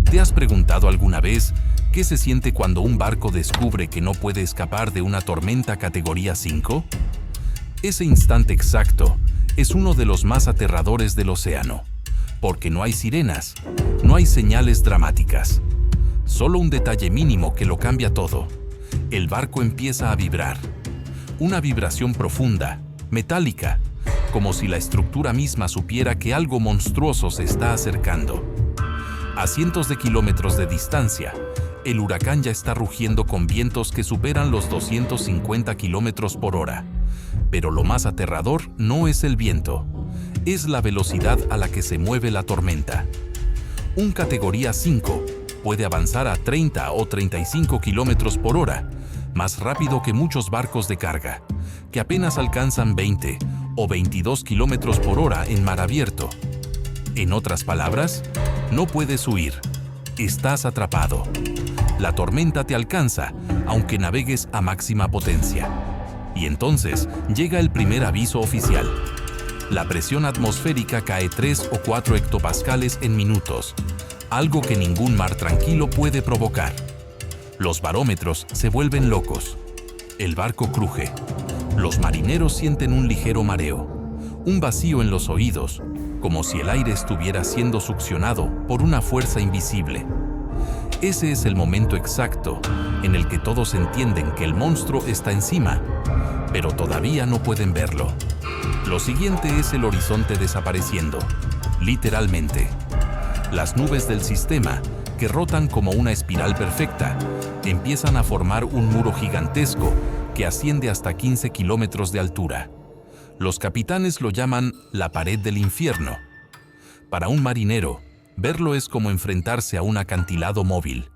¿Te has preguntado alguna vez qué se siente cuando un barco descubre que no puede escapar de una tormenta categoría 5? Ese instante exacto es uno de los más aterradores del océano, porque no hay sirenas, no hay señales dramáticas. Solo un detalle mínimo que lo cambia todo. El barco empieza a vibrar. Una vibración profunda, metálica, como si la estructura misma supiera que algo monstruoso se está acercando. A cientos de kilómetros de distancia, el huracán ya está rugiendo con vientos que superan los 250 kilómetros por hora. Pero lo más aterrador no es el viento, es la velocidad a la que se mueve la tormenta. Un categoría 5 puede avanzar a 30 o 35 kilómetros por hora, más rápido que muchos barcos de carga, que apenas alcanzan 20 o 22 kilómetros por hora en mar abierto. En otras palabras, no puedes huir, estás atrapado. La tormenta te alcanza, aunque navegues a máxima potencia. Y entonces llega el primer aviso oficial. La presión atmosférica cae 3 o 4 hectopascales en minutos, algo que ningún mar tranquilo puede provocar. Los barómetros se vuelven locos. El barco cruje. Los marineros sienten un ligero mareo, un vacío en los oídos, como si el aire estuviera siendo succionado por una fuerza invisible. Ese es el momento exacto en el que todos entienden que el monstruo está encima, pero todavía no pueden verlo. Lo siguiente es el horizonte desapareciendo, literalmente. Las nubes del sistema, que rotan como una espiral perfecta, empiezan a formar un muro gigantesco que asciende hasta 15 kilómetros de altura. Los capitanes lo llaman la pared del infierno. Para un marinero, verlo es como enfrentarse a un acantilado móvil.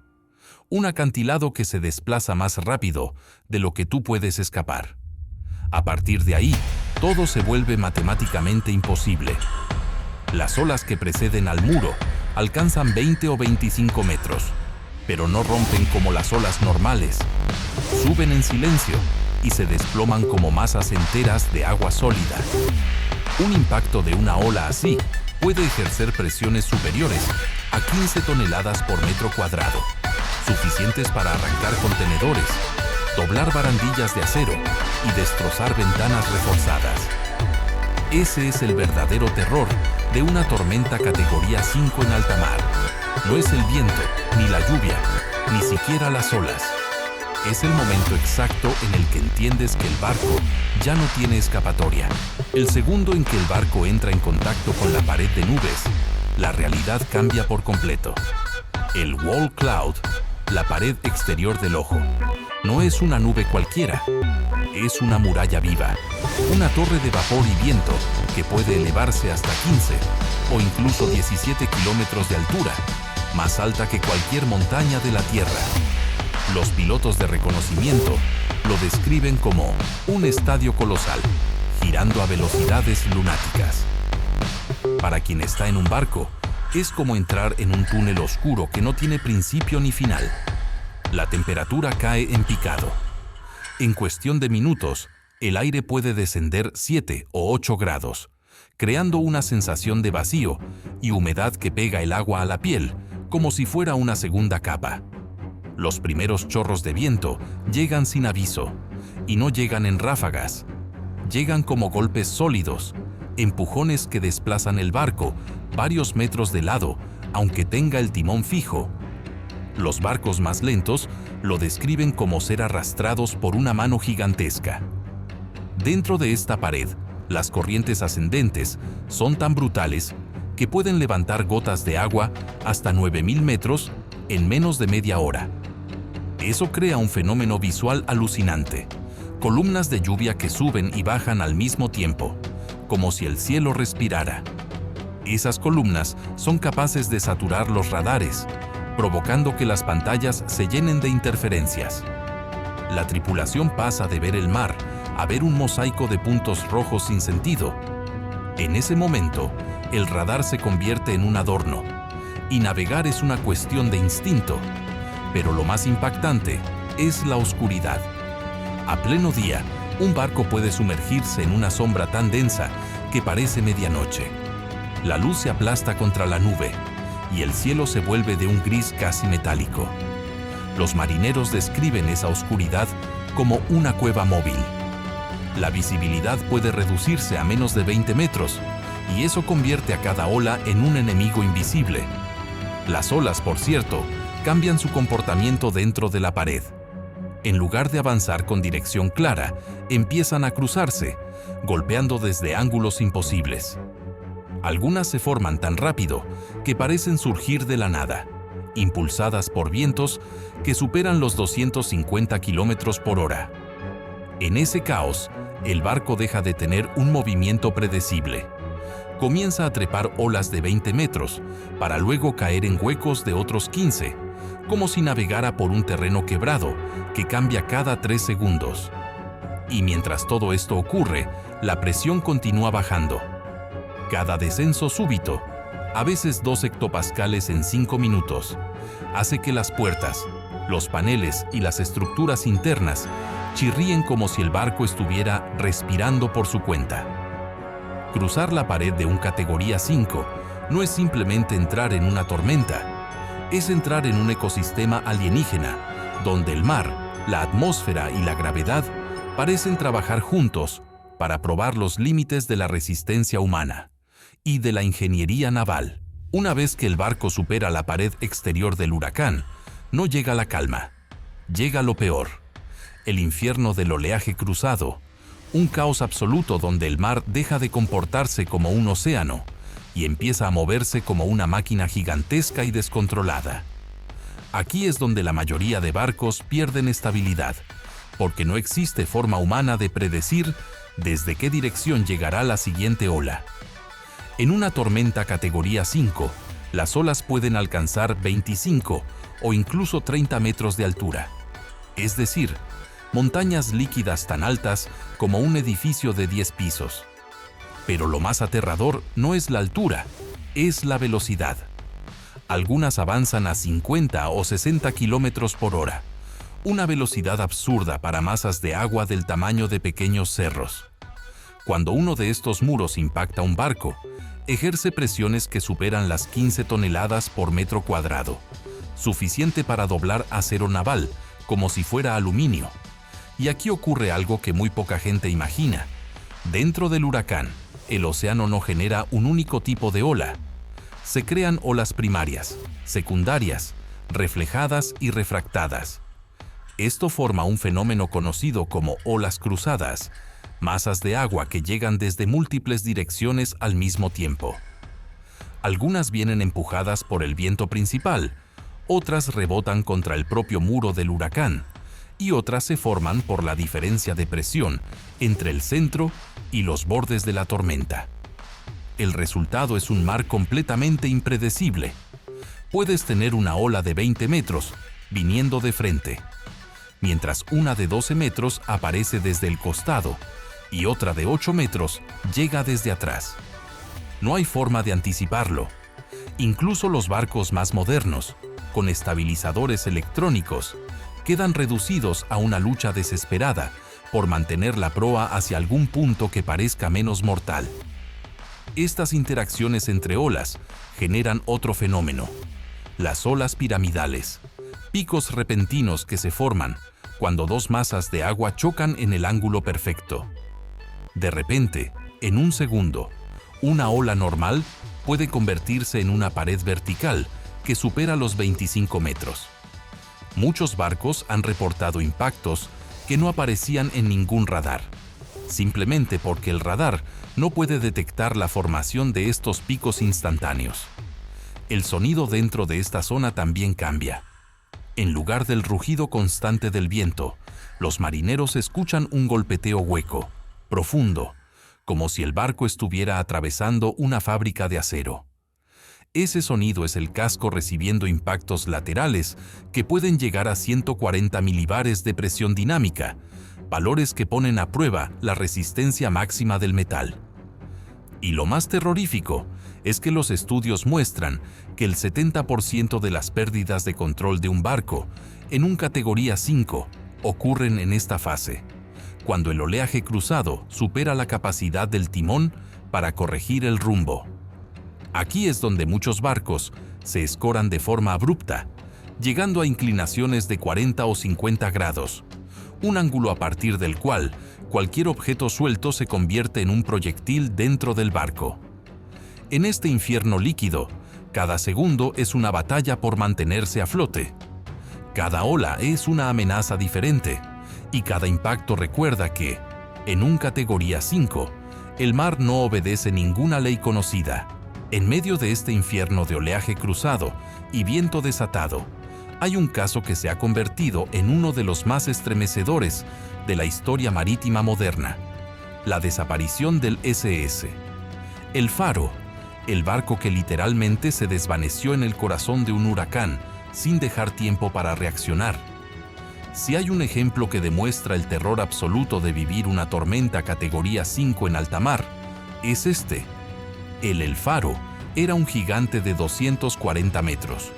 Un acantilado que se desplaza más rápido de lo que tú puedes escapar. A partir de ahí, todo se vuelve matemáticamente imposible. Las olas que preceden al muro alcanzan 20 o 25 metros, pero no rompen como las olas normales. Suben en silencio y se desploman como masas enteras de agua sólida. Un impacto de una ola así puede ejercer presiones superiores a 15 toneladas por metro cuadrado, suficientes para arrancar contenedores, doblar barandillas de acero y destrozar ventanas reforzadas. Ese es el verdadero terror de una tormenta categoría 5 en alta mar. No es el viento, ni la lluvia, ni siquiera las olas. Es el momento exacto en el que entiendes que el barco ya no tiene escapatoria. El segundo en que el barco entra en contacto con la pared de nubes, la realidad cambia por completo. El wall cloud, la pared exterior del ojo, no es una nube cualquiera. Es una muralla viva, una torre de vapor y viento que puede elevarse hasta 15 o incluso 17 kilómetros de altura, más alta que cualquier montaña de la Tierra. Los pilotos de reconocimiento lo describen como un estadio colosal, girando a velocidades lunáticas. Para quien está en un barco, es como entrar en un túnel oscuro que no tiene principio ni final. La temperatura cae en picado. En cuestión de minutos, el aire puede descender 7 o 8 grados, creando una sensación de vacío y humedad que pega el agua a la piel, como si fuera una segunda capa. Los primeros chorros de viento llegan sin aviso, y no llegan en ráfagas. Llegan como golpes sólidos, empujones que desplazan el barco varios metros de lado, aunque tenga el timón fijo. Los barcos más lentos lo describen como ser arrastrados por una mano gigantesca. Dentro de esta pared, las corrientes ascendentes son tan brutales que pueden levantar gotas de agua hasta 9.000 metros en menos de media hora. Eso crea un fenómeno visual alucinante. Columnas de lluvia que suben y bajan al mismo tiempo, como si el cielo respirara. Esas columnas son capaces de saturar los radares, provocando que las pantallas se llenen de interferencias. La tripulación pasa de ver el mar a ver un mosaico de puntos rojos sin sentido. En ese momento, el radar se convierte en un adorno, y navegar es una cuestión de instinto. Pero lo más impactante es la oscuridad. A pleno día, un barco puede sumergirse en una sombra tan densa que parece medianoche. La luz se aplasta contra la nube, y el cielo se vuelve de un gris casi metálico. Los marineros describen esa oscuridad como una cueva móvil. La visibilidad puede reducirse a menos de 20 metros, y eso convierte a cada ola en un enemigo invisible. Las olas, por cierto, cambian su comportamiento dentro de la pared. En lugar de avanzar con dirección clara, empiezan a cruzarse, golpeando desde ángulos imposibles. Algunas se forman tan rápido que parecen surgir de la nada, impulsadas por vientos que superan los 250 kilómetros por hora. En ese caos, el barco deja de tener un movimiento predecible. Comienza a trepar olas de 20 metros, para luego caer en huecos de otros 15, como si navegara por un terreno quebrado que cambia cada 3 segundos. Y mientras todo esto ocurre, la presión continúa bajando. Cada descenso súbito, a veces 2 hectopascales en 5 minutos, hace que las puertas, los paneles y las estructuras internas chirríen como si el barco estuviera respirando por su cuenta. Cruzar la pared de un categoría 5 no es simplemente entrar en una tormenta, es entrar en un ecosistema alienígena, donde el mar, la atmósfera y la gravedad parecen trabajar juntos para probar los límites de la resistencia humana y de la ingeniería naval. Una vez que el barco supera la pared exterior del huracán, no llega la calma, llega lo peor, el infierno del oleaje cruzado, un caos absoluto donde el mar deja de comportarse como un océano y empieza a moverse como una máquina gigantesca y descontrolada. Aquí es donde la mayoría de barcos pierden estabilidad, porque no existe forma humana de predecir desde qué dirección llegará la siguiente ola. En una tormenta categoría 5, las olas pueden alcanzar 25 o incluso 30 metros de altura, es decir, montañas líquidas tan altas como un edificio de 10 pisos. Pero lo más aterrador no es la altura, es la velocidad. Algunas avanzan a 50 o 60 kilómetros por hora, una velocidad absurda para masas de agua del tamaño de pequeños cerros. Cuando uno de estos muros impacta un barco, ejerce presiones que superan las 15 toneladas por metro cuadrado, suficiente para doblar acero naval como si fuera aluminio. Y aquí ocurre algo que muy poca gente imagina. Dentro del huracán, el océano no genera un único tipo de ola. Se crean olas primarias, secundarias, reflejadas y refractadas. Esto forma un fenómeno conocido como olas cruzadas, masas de agua que llegan desde múltiples direcciones al mismo tiempo. Algunas vienen empujadas por el viento principal, otras rebotan contra el propio muro del huracán, y otras se forman por la diferencia de presión entre el centro y los bordes de la tormenta. El resultado es un mar completamente impredecible. Puedes tener una ola de 20 metros viniendo de frente, mientras una de 12 metros aparece desde el costado y otra de 8 metros llega desde atrás. No hay forma de anticiparlo. Incluso los barcos más modernos, con estabilizadores electrónicos, quedan reducidos a una lucha desesperada por mantener la proa hacia algún punto que parezca menos mortal. Estas interacciones entre olas generan otro fenómeno: las olas piramidales, picos repentinos que se forman cuando dos masas de agua chocan en el ángulo perfecto. De repente, en un segundo, una ola normal puede convertirse en una pared vertical que supera los 25 metros. Muchos barcos han reportado impactos que no aparecían en ningún radar, simplemente porque el radar no puede detectar la formación de estos picos instantáneos. El sonido dentro de esta zona también cambia. En lugar del rugido constante del viento, los marineros escuchan un golpeteo hueco, profundo, como si el barco estuviera atravesando una fábrica de acero. Ese sonido es el casco recibiendo impactos laterales que pueden llegar a 140 milibares de presión dinámica, valores que ponen a prueba la resistencia máxima del metal. Y lo más terrorífico es que los estudios muestran que el 70% de las pérdidas de control de un barco en un categoría 5 ocurren en esta fase, cuando el oleaje cruzado supera la capacidad del timón para corregir el rumbo. Aquí es donde muchos barcos se escoran de forma abrupta, llegando a inclinaciones de 40 o 50 grados, un ángulo a partir del cual cualquier objeto suelto se convierte en un proyectil dentro del barco. En este infierno líquido, cada segundo es una batalla por mantenerse a flote. Cada ola es una amenaza diferente, y cada impacto recuerda que, en un categoría 5, el mar no obedece ninguna ley conocida. En medio de este infierno de oleaje cruzado y viento desatado, hay un caso que se ha convertido en uno de los más estremecedores de la historia marítima moderna: la desaparición del SS. El Faro, el barco que literalmente se desvaneció en el corazón de un huracán sin dejar tiempo para reaccionar. Si hay un ejemplo que demuestra el terror absoluto de vivir una tormenta categoría 5 en alta mar, es este. El Faro era un gigante de 240 metros,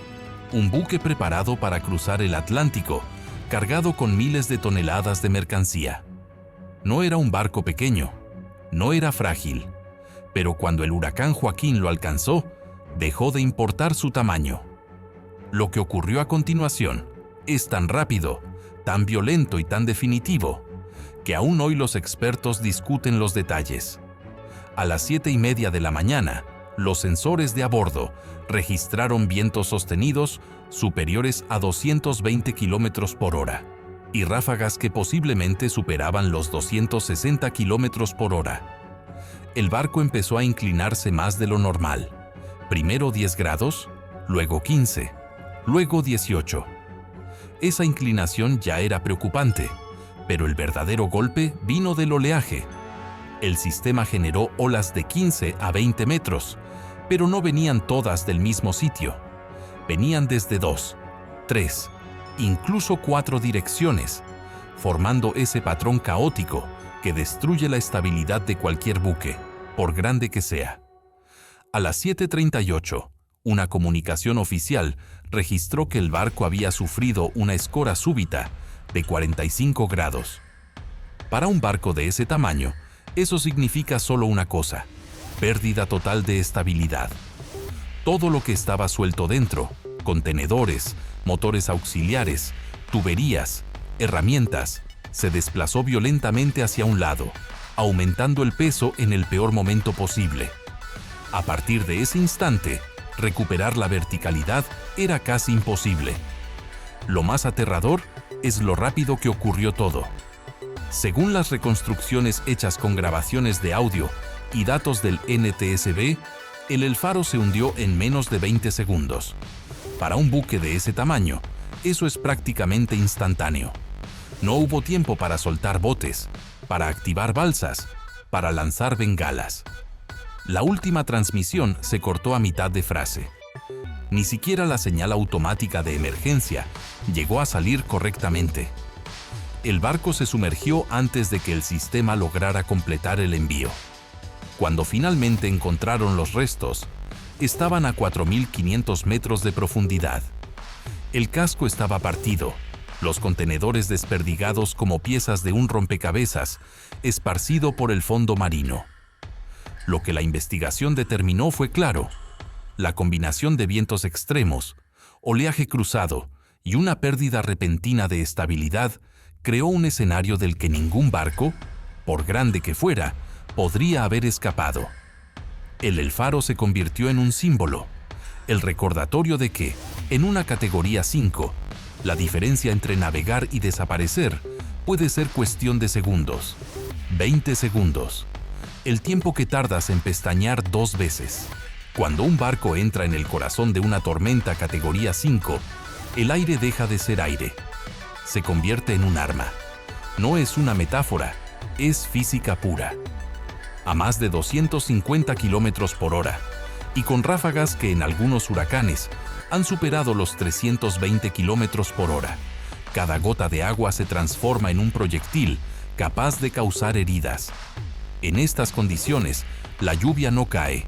un buque preparado para cruzar el Atlántico, cargado con miles de toneladas de mercancía. No era un barco pequeño, no era frágil, pero cuando el huracán Joaquín lo alcanzó, dejó de importar su tamaño. Lo que ocurrió a continuación es tan rápido, tan violento y tan definitivo, que aún hoy los expertos discuten los detalles. A las 7:30 de la mañana, los sensores de a bordo registraron vientos sostenidos superiores a 220 km por hora y ráfagas que posiblemente superaban los 260 km por hora. El barco empezó a inclinarse más de lo normal. Primero 10 grados, luego 15, luego 18. Esa inclinación ya era preocupante, pero el verdadero golpe vino del oleaje. El sistema generó olas de 15 a 20 metros, pero no venían todas del mismo sitio. Venían desde 2, 3, incluso 4 direcciones, formando ese patrón caótico que destruye la estabilidad de cualquier buque, por grande que sea. A las 7:38, una comunicación oficial registró que el barco había sufrido una escora súbita de 45 grados. Para un barco de ese tamaño, eso significa solo una cosa: pérdida total de estabilidad. Todo lo que estaba suelto dentro, contenedores, motores auxiliares, tuberías, herramientas, se desplazó violentamente hacia un lado, aumentando el peso en el peor momento posible. A partir de ese instante, recuperar la verticalidad era casi imposible. Lo más aterrador es lo rápido que ocurrió todo. Según las reconstrucciones hechas con grabaciones de audio y datos del NTSB, el Faro se hundió en menos de 20 segundos. Para un buque de ese tamaño, eso es prácticamente instantáneo. No hubo tiempo para soltar botes, para activar balsas, para lanzar bengalas. La última transmisión se cortó a mitad de frase. Ni siquiera la señal automática de emergencia llegó a salir correctamente. El barco se sumergió antes de que el sistema lograra completar el envío. Cuando finalmente encontraron los restos, estaban a 4.500 metros de profundidad. El casco estaba partido, los contenedores desperdigados como piezas de un rompecabezas, esparcido por el fondo marino. Lo que la investigación determinó fue claro: la combinación de vientos extremos, oleaje cruzado y una pérdida repentina de estabilidad creó un escenario del que ningún barco, por grande que fuera, podría haber escapado. El Faro se convirtió en un símbolo, el recordatorio de que, en una categoría 5, la diferencia entre navegar y desaparecer puede ser cuestión de segundos, 20 segundos, el tiempo que tardas en pestañear 2 veces. Cuando un barco entra en el corazón de una tormenta categoría 5, el aire deja de ser aire. Se convierte en un arma. No es una metáfora, es física pura. A más de 250 km por hora, y con ráfagas que en algunos huracanes han superado los 320 km por hora, cada gota de agua se transforma en un proyectil capaz de causar heridas. En estas condiciones, la lluvia no cae.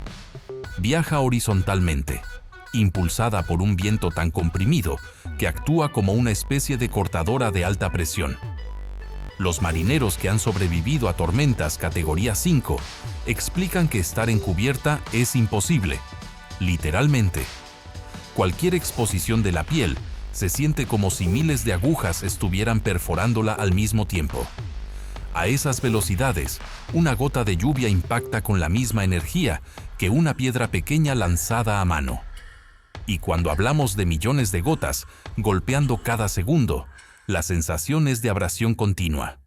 Viaja horizontalmente, impulsada por un viento tan comprimido que actúa como una especie de cortadora de alta presión. Los marineros que han sobrevivido a tormentas categoría 5 explican que estar en cubierta es imposible, literalmente. Cualquier exposición de la piel se siente como si miles de agujas estuvieran perforándola al mismo tiempo. A esas velocidades, una gota de lluvia impacta con la misma energía que una piedra pequeña lanzada a mano. Y cuando hablamos de millones de gotas golpeando cada segundo, la sensación es de abrasión continua.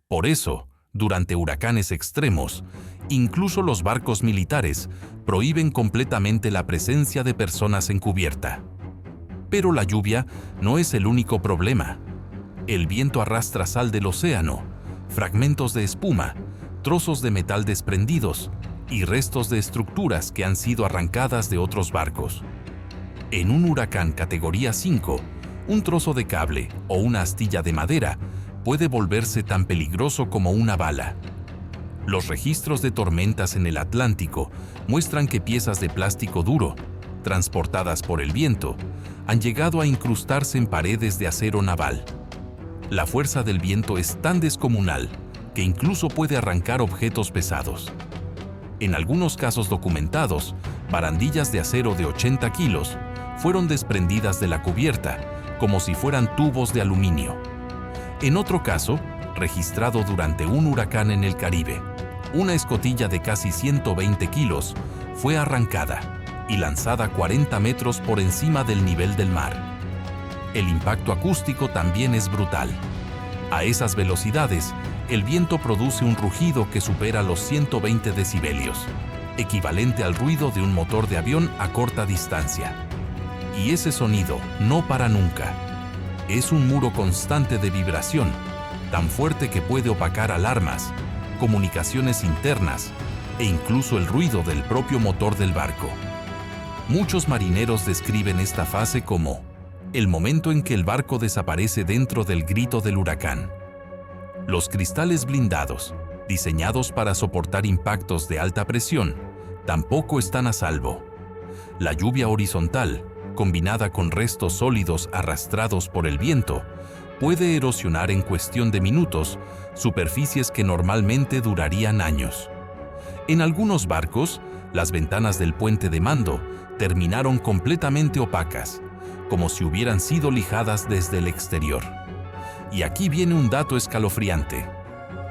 Por eso, durante huracanes extremos, incluso los barcos militares prohíben completamente la presencia de personas en cubierta. Pero la lluvia no es el único problema. El viento arrastra sal del océano, fragmentos de espuma, trozos de metal desprendidos y restos de estructuras que han sido arrancadas de otros barcos. En un huracán categoría 5, un trozo de cable o una astilla de madera puede volverse tan peligroso como una bala. Los registros de tormentas en el Atlántico muestran que piezas de plástico duro, transportadas por el viento, han llegado a incrustarse en paredes de acero naval. La fuerza del viento es tan descomunal que incluso puede arrancar objetos pesados. En algunos casos documentados, barandillas de acero de 80 kilos fueron desprendidas de la cubierta como si fueran tubos de aluminio. En otro caso, registrado durante un huracán en el Caribe, una escotilla de casi 120 kilos fue arrancada y lanzada 40 metros por encima del nivel del mar. El impacto acústico también es brutal. A esas velocidades, el viento produce un rugido que supera los 120 decibelios, equivalente al ruido de un motor de avión a corta distancia. Y ese sonido no para nunca. Es un muro constante de vibración, tan fuerte que puede opacar alarmas, comunicaciones internas e incluso el ruido del propio motor del barco. Muchos marineros describen esta fase como el momento en que el barco desaparece dentro del grito del huracán. Los cristales blindados, diseñados para soportar impactos de alta presión, tampoco están a salvo. La lluvia horizontal, combinada con restos sólidos arrastrados por el viento, puede erosionar en cuestión de minutos superficies que normalmente durarían años. En algunos barcos, las ventanas del puente de mando terminaron completamente opacas, como si hubieran sido lijadas desde el exterior. Y aquí viene un dato escalofriante.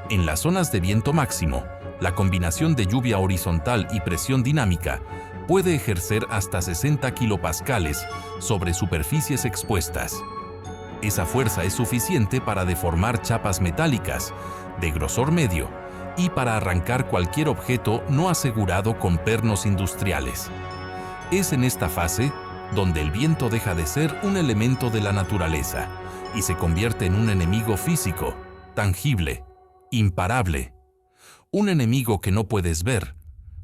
En las zonas de viento máximo, la combinación de lluvia horizontal y presión dinámica puede ejercer hasta 60 kilopascales sobre superficies expuestas. Esa fuerza es suficiente para deformar chapas metálicas de grosor medio y para arrancar cualquier objeto no asegurado con pernos industriales. Es en esta fase donde el viento deja de ser un elemento de la naturaleza y se convierte en un enemigo físico, tangible, imparable. Un enemigo que no puedes ver,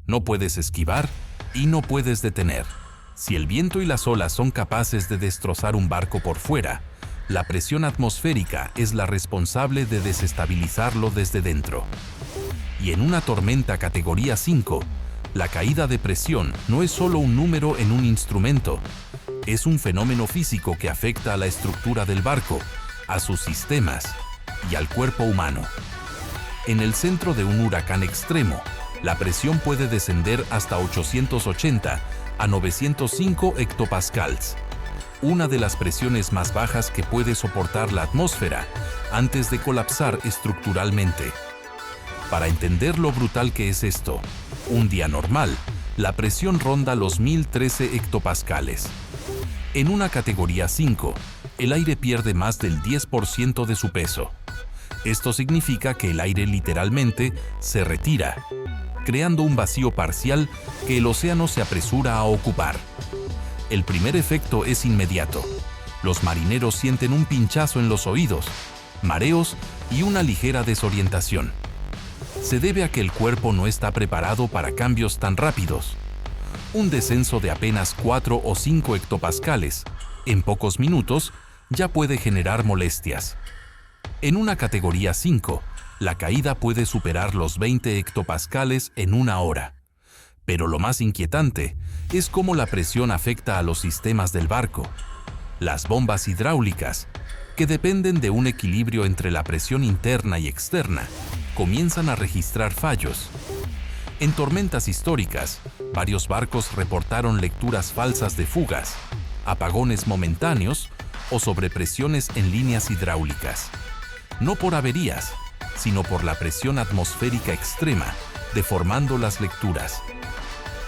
no puedes esquivar y no puedes detener. Si el viento y las olas son capaces de destrozar un barco por fuera, la presión atmosférica es la responsable de desestabilizarlo desde dentro. Y en una tormenta categoría 5, la caída de presión no es solo un número en un instrumento, es un fenómeno físico que afecta a la estructura del barco, a sus sistemas y al cuerpo humano. En el centro de un huracán extremo, la presión puede descender hasta 880 a 905 hectopascals, una de las presiones más bajas que puede soportar la atmósfera antes de colapsar estructuralmente. Para entender lo brutal que es esto, un día normal, la presión ronda los 1013 hectopascales. En una categoría 5, el aire pierde más del 10% de su peso. Esto significa que el aire literalmente se retira, creando un vacío parcial que el océano se apresura a ocupar. El primer efecto es inmediato. Los marineros sienten un pinchazo en los oídos, mareos y una ligera desorientación. Se debe a que el cuerpo no está preparado para cambios tan rápidos. Un descenso de apenas 4 o 5 hectopascales, en pocos minutos, ya puede generar molestias. En una categoría 5, la caída puede superar los 20 hectopascales en una hora. Pero lo más inquietante es cómo la presión afecta a los sistemas del barco. Las bombas hidráulicas, que dependen de un equilibrio entre la presión interna y externa, comienzan a registrar fallos. En tormentas históricas, varios barcos reportaron lecturas falsas de fugas, apagones momentáneos o sobrepresiones en líneas hidráulicas. No por averías, sino por la presión atmosférica extrema, deformando las lecturas.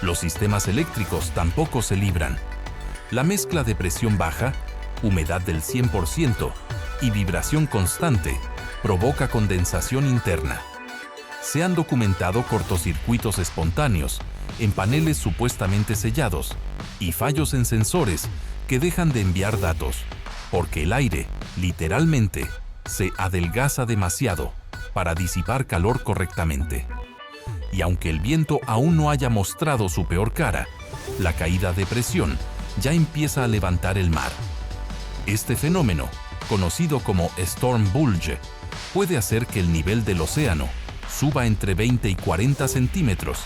Los sistemas eléctricos tampoco se libran. La mezcla de presión baja, humedad del 100% y vibración constante provoca condensación interna. Se han documentado cortocircuitos espontáneos en paneles supuestamente sellados y fallos en sensores que dejan de enviar datos, porque el aire, literalmente, se adelgaza demasiado para disipar calor correctamente. Y aunque el viento aún no haya mostrado su peor cara, la caída de presión ya empieza a levantar el mar. Este fenómeno, conocido como Storm Bulge, puede hacer que el nivel del océano suba entre 20 y 40 centímetros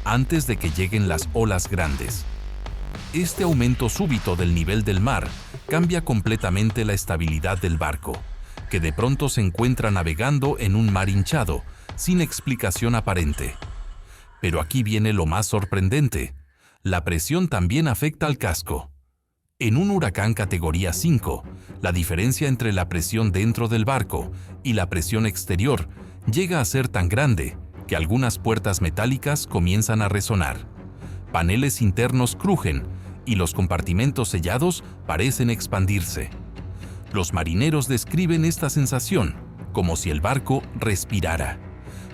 antes de que lleguen las olas grandes. Este aumento súbito del nivel del mar cambia completamente la estabilidad del barco, que de pronto se encuentra navegando en un mar hinchado, sin explicación aparente. Pero aquí viene lo más sorprendente. La presión también afecta al casco. En un huracán categoría 5, la diferencia entre la presión dentro del barco y la presión exterior llega a ser tan grande que algunas puertas metálicas comienzan a resonar. Paneles internos crujen y los compartimentos sellados parecen expandirse. Los marineros describen esta sensación como si el barco respirara,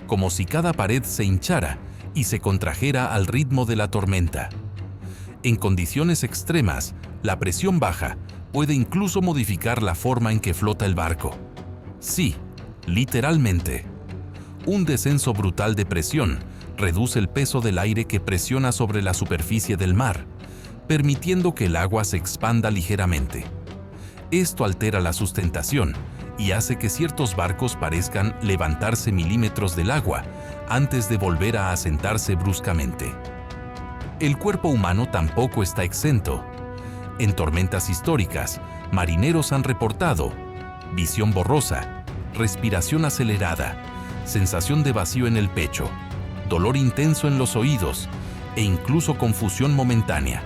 como si cada pared se hinchara y se contrajera al ritmo de la tormenta. En condiciones extremas, la presión baja puede incluso modificar la forma en que flota el barco. Sí, literalmente. Un descenso brutal de presión reduce el peso del aire que presiona sobre la superficie del mar, permitiendo que el agua se expanda ligeramente. Esto altera la sustentación y hace que ciertos barcos parezcan levantarse milímetros del agua antes de volver a asentarse bruscamente. El cuerpo humano tampoco está exento. En tormentas históricas, marineros han reportado visión borrosa, respiración acelerada, sensación de vacío en el pecho, dolor intenso en los oídos e incluso confusión momentánea.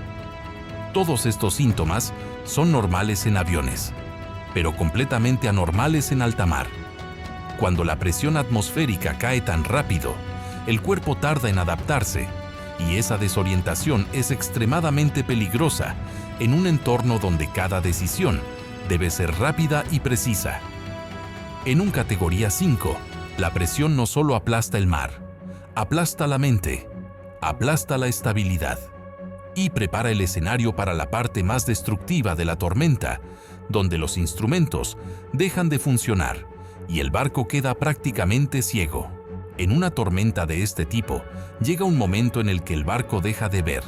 Todos estos síntomas son normales en aviones, pero completamente anormales en alta mar. Cuando la presión atmosférica cae tan rápido, el cuerpo tarda en adaptarse, y esa desorientación es extremadamente peligrosa en un entorno donde cada decisión debe ser rápida y precisa. En un categoría 5, la presión no solo aplasta el mar, aplasta la mente, aplasta la estabilidad y prepara el escenario para la parte más destructiva de la tormenta, donde los instrumentos dejan de funcionar y el barco queda prácticamente ciego. En una tormenta de este tipo, llega un momento en el que el barco deja de ver.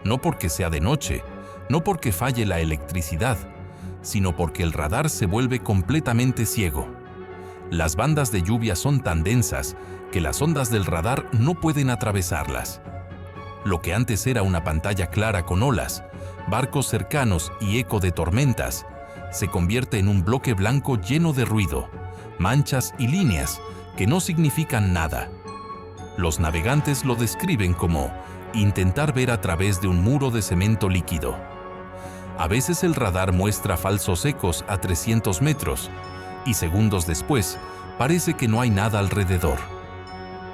No porque sea de noche, no porque falle la electricidad, sino porque el radar se vuelve completamente ciego. Las bandas de lluvia son tan densas que las ondas del radar no pueden atravesarlas. Lo que antes era una pantalla clara con olas, barcos cercanos y eco de tormentas, se convierte en un bloque blanco lleno de ruido, manchas y líneas que no significan nada. Los navegantes lo describen como intentar ver a través de un muro de cemento líquido. A veces el radar muestra falsos ecos a 300 metros y segundos después parece que no hay nada alrededor.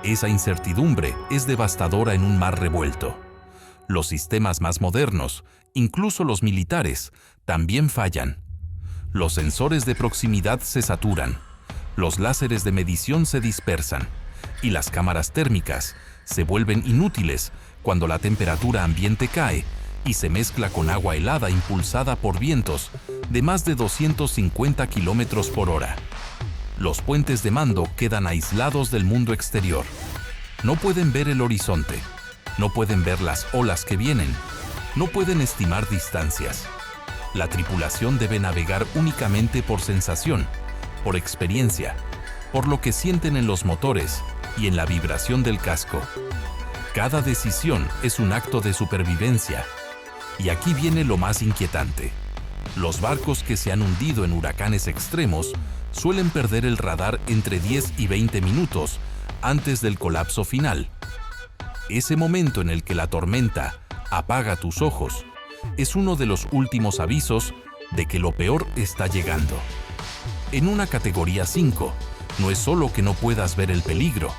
Esa incertidumbre es devastadora en un mar revuelto. Los sistemas más modernos, incluso los militares, también fallan. Los sensores de proximidad se saturan, los láseres de medición se dispersan y las cámaras térmicas se vuelven inútiles cuando la temperatura ambiente cae y se mezcla con agua helada impulsada por vientos de más de 250 kilómetros por hora. Los puentes de mando quedan aislados del mundo exterior. No pueden ver el horizonte, no pueden ver las olas que vienen, no pueden estimar distancias. La tripulación debe navegar únicamente por sensación, por experiencia, por lo que sienten en los motores y en la vibración del casco. Cada decisión es un acto de supervivencia. Y aquí viene lo más inquietante. Los barcos que se han hundido en huracanes extremos suelen perder el radar entre 10 y 20 minutos antes del colapso final. Ese momento en el que la tormenta apaga tus ojos es uno de los últimos avisos de que lo peor está llegando. En una categoría 5, no es solo que no puedas ver el peligro,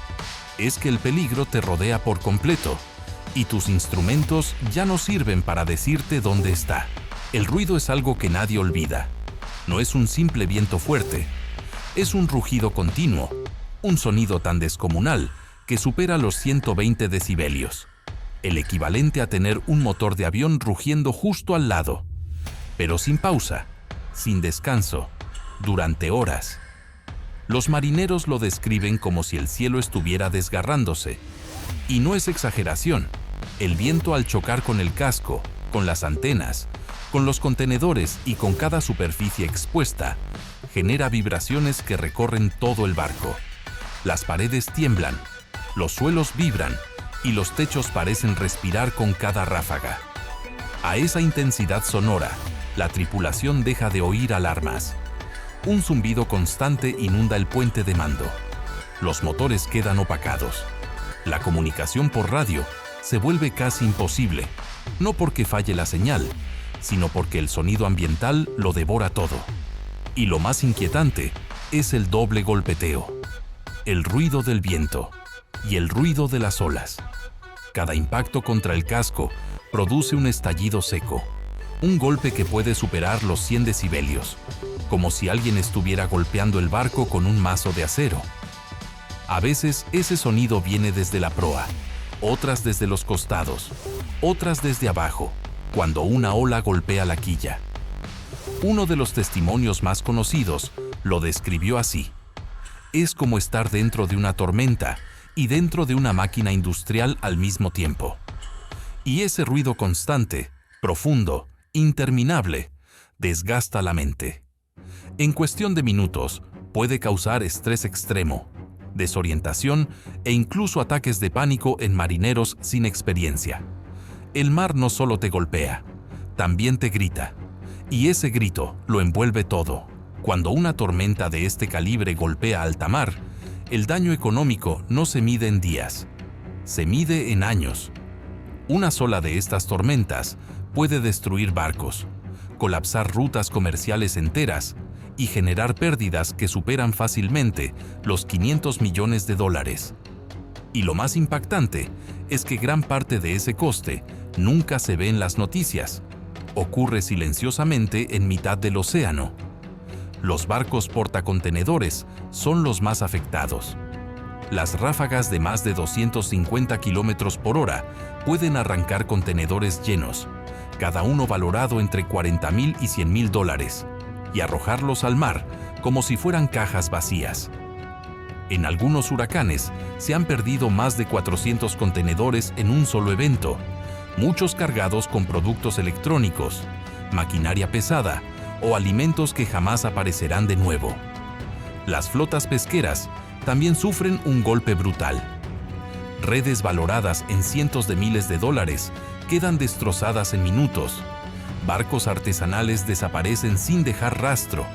es que el peligro te rodea por completo y tus instrumentos ya no sirven para decirte dónde está. El ruido es algo que nadie olvida. No es un simple viento fuerte, es un rugido continuo, un sonido tan descomunal que supera los 120 decibelios, el equivalente a tener un motor de avión rugiendo justo al lado, pero sin pausa, sin descanso, durante horas. Los marineros lo describen como si el cielo estuviera desgarrándose, y no es exageración. El viento, al chocar con el casco, con las antenas, con los contenedores y con cada superficie expuesta, genera vibraciones que recorren todo el barco. Las paredes tiemblan, los suelos vibran y los techos parecen respirar con cada ráfaga. A esa intensidad sonora, la tripulación deja de oír alarmas. Un zumbido constante inunda el puente de mando. Los motores quedan opacados. La comunicación por radio se vuelve casi imposible, no porque falle la señal, sino porque el sonido ambiental lo devora todo. Y lo más inquietante es el doble golpeteo, el ruido del viento y el ruido de las olas. Cada impacto contra el casco produce un estallido seco, un golpe que puede superar los 100 decibelios, como si alguien estuviera golpeando el barco con un mazo de acero. A veces ese sonido viene desde la proa, otras desde los costados, otras desde abajo, cuando una ola golpea la quilla. Uno de los testimonios más conocidos lo describió así: es como estar dentro de una tormenta y dentro de una máquina industrial al mismo tiempo. Y ese ruido constante, profundo, interminable, desgasta la mente. En cuestión de minutos, puede causar estrés extremo, desorientación e incluso ataques de pánico en marineros sin experiencia. El mar no solo te golpea, también te grita. Y ese grito lo envuelve todo. Cuando una tormenta de este calibre golpea alta mar, el daño económico no se mide en días, se mide en años. Una sola de estas tormentas puede destruir barcos, colapsar rutas comerciales enteras y generar pérdidas que superan fácilmente los $500 millones. Y lo más impactante es que gran parte de ese coste nunca se ve en las noticias. Ocurre silenciosamente en mitad del océano. Los barcos portacontenedores son los más afectados. Las ráfagas de más de 250 km por hora pueden arrancar contenedores llenos, cada uno valorado entre $40,000 y $100,000, y arrojarlos al mar como si fueran cajas vacías. En algunos huracanes se han perdido más de 400 contenedores en un solo evento, muchos cargados con productos electrónicos, maquinaria pesada o alimentos que jamás aparecerán de nuevo. Las flotas pesqueras también sufren un golpe brutal. Redes valoradas en cientos de miles de dólares quedan destrozadas en minutos. Barcos artesanales desaparecen sin dejar rastro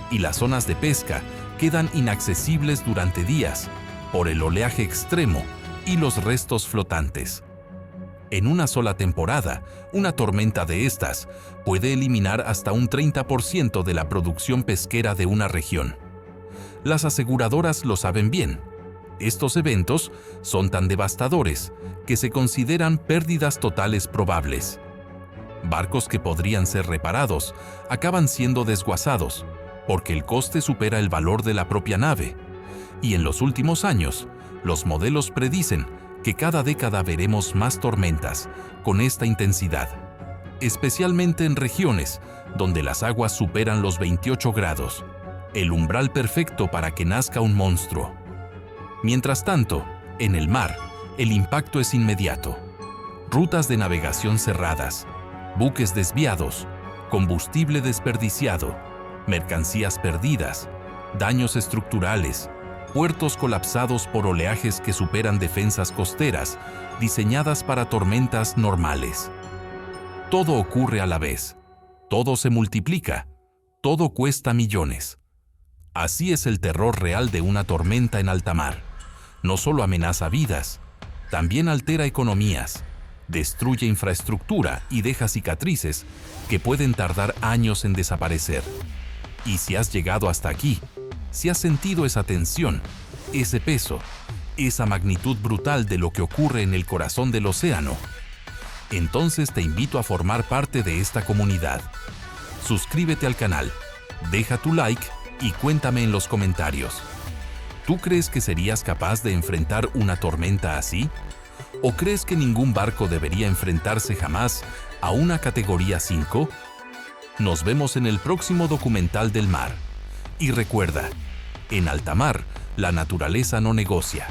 y las zonas de pesca quedan inaccesibles durante días por el oleaje extremo y los restos flotantes. En una sola temporada, una tormenta de estas puede eliminar hasta un 30% de la producción pesquera de una región. Las aseguradoras lo saben bien. Estos eventos son tan devastadores que se consideran pérdidas totales probables. Barcos que podrían ser reparados acaban siendo desguazados porque el coste supera el valor de la propia nave. Y en los últimos años, los modelos predicen que cada década veremos más tormentas con esta intensidad, especialmente en regiones donde las aguas superan los 28 grados, el umbral perfecto para que nazca un monstruo. Mientras tanto, en el mar, el impacto es inmediato. Rutas de navegación cerradas, buques desviados, combustible desperdiciado, mercancías perdidas, daños estructurales, puertos colapsados por oleajes que superan defensas costeras diseñadas para tormentas normales. Todo ocurre a la vez, todo se multiplica, todo cuesta millones. Así es el terror real de una tormenta en alta mar. No solo amenaza vidas, también altera economías, destruye infraestructura y deja cicatrices que pueden tardar años en desaparecer. Y si has llegado hasta aquí, si has sentido esa tensión, ese peso, esa magnitud brutal de lo que ocurre en el corazón del océano, entonces te invito a formar parte de esta comunidad. Suscríbete al canal, deja tu like y cuéntame en los comentarios. ¿Tú crees que serías capaz de enfrentar una tormenta así? ¿O crees que ningún barco debería enfrentarse jamás a una categoría 5? Nos vemos en el próximo documental del mar. Y recuerda, en alta mar, la naturaleza no negocia.